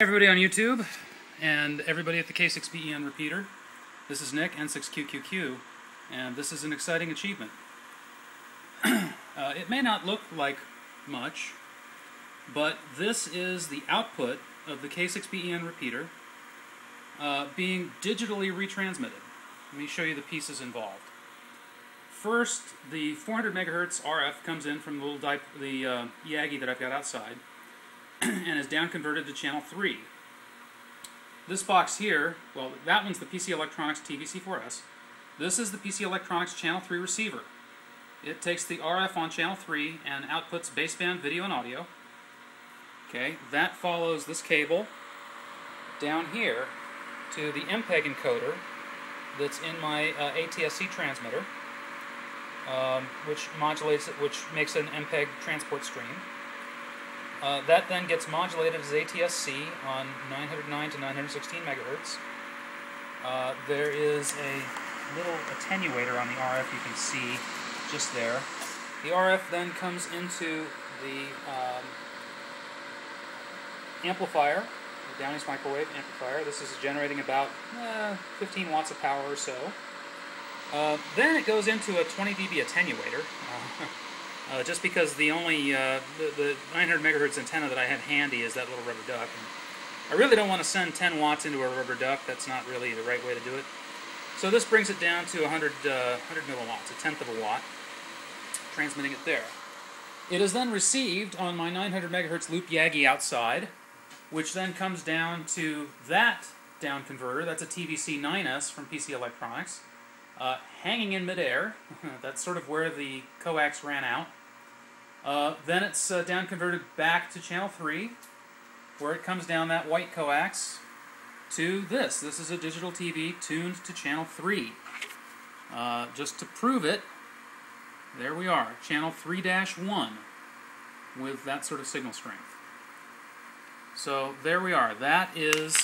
Everybody on YouTube and everybody at the K6BEN repeater. This is Nick, N6QQQ, and this is an exciting achievement. It may not look like much, but this is the output of the K6BEN repeater being digitally retransmitted. Let me show you the pieces involved. First, the 400 megahertz RF comes in from the little Yagi that I've got outside and is down converted to channel 3. This box here, well, that one's the PC Electronics TVC4S. This is the PC Electronics channel 3 receiver. It takes the RF on channel 3 and outputs baseband video and audio. Okay, that follows this cable down here to the MPEG encoder that's in my ATSC transmitter, which modulates it, which makes an MPEG transport stream. That then gets modulated as ATSC on 909 to 916 megahertz. There is a little attenuator on the RF you can see just there. The RF then comes into the amplifier, the Downey's microwave amplifier. This is generating about 15 watts of power or so. Then it goes into a 20 dB attenuator. Just because the only the 900 megahertz antenna that I have handy is that little rubber duck. And I really don't want to send 10 watts into a rubber duck. That's not really the right way to do it. So this brings it down to 100 milliwatts, a tenth of a watt, transmitting it there. It is then received on my 900 megahertz loop Yagi outside, which then comes down to that down converter. That's a TVC9S from PC Electronics. Hanging in midair. That's sort of where the coax ran out. Then it's down converted back to channel 3, where it comes down that white coax to this. This is a digital TV tuned to channel 3. Just to prove it, there we are, channel 3-1 with that sort of signal strength. So there we are. That is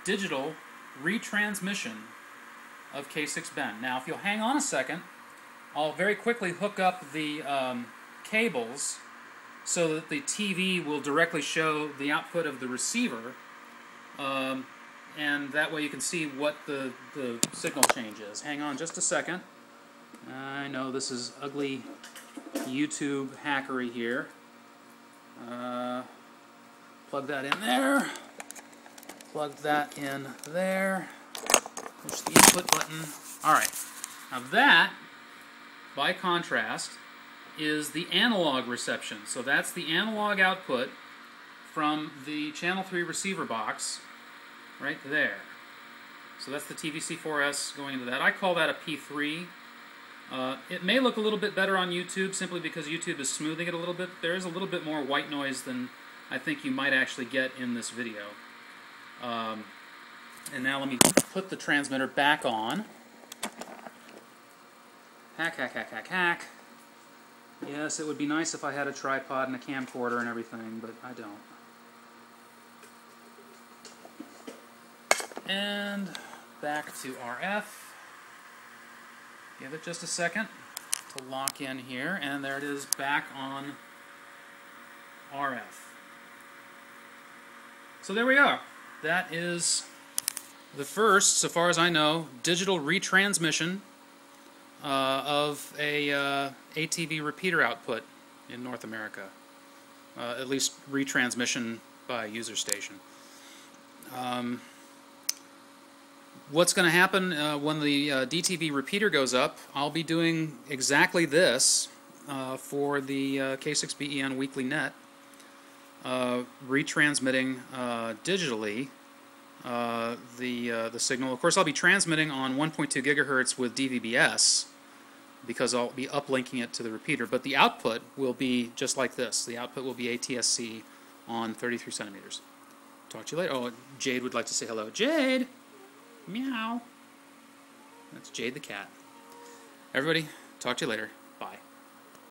digital retransmission of K6BEN. Now, if you'll hang on a second, I'll very quickly hook up the cables so that the TV will directly show the output of the receiver, and that way you can see what the signal change is. Hang on just a second. I know this is ugly YouTube hackery here. Plug that in there. Plug that in there. Push the input button. Alright, now that, by contrast, is the analog reception. So that's the analog output from the channel 3 receiver box right there. So that's the TVC4S going into that. I call that a P3. It may look a little bit better on YouTube simply because YouTube is smoothing it a little bit. There is a little bit more white noise than I think you might actually get in this video. And now let me put the transmitter back on. Hack, hack, hack, hack, hack. Yes, it would be nice if I had a tripod and a camcorder and everything, but I don't. And back to RF. Give it just a second to lock in here, and there it is back on RF. So there we are. That is the first, so far as I know, digital retransmission of a ATV repeater output in North America. At least retransmission by user station. What's going to happen when the D-ATV repeater goes up, I'll be doing exactly this for the K6BEN weekly net, retransmitting digitally the signal. Of course, I'll be transmitting on 1.2 gigahertz with DVB-S because I'll be uplinking it to the repeater, but the output will be just like this. The output will be ATSC on 33 centimeters. Talk to you later. Oh, Jade would like to say hello. Jade! Meow. That's Jade the cat. Everybody, talk to you later.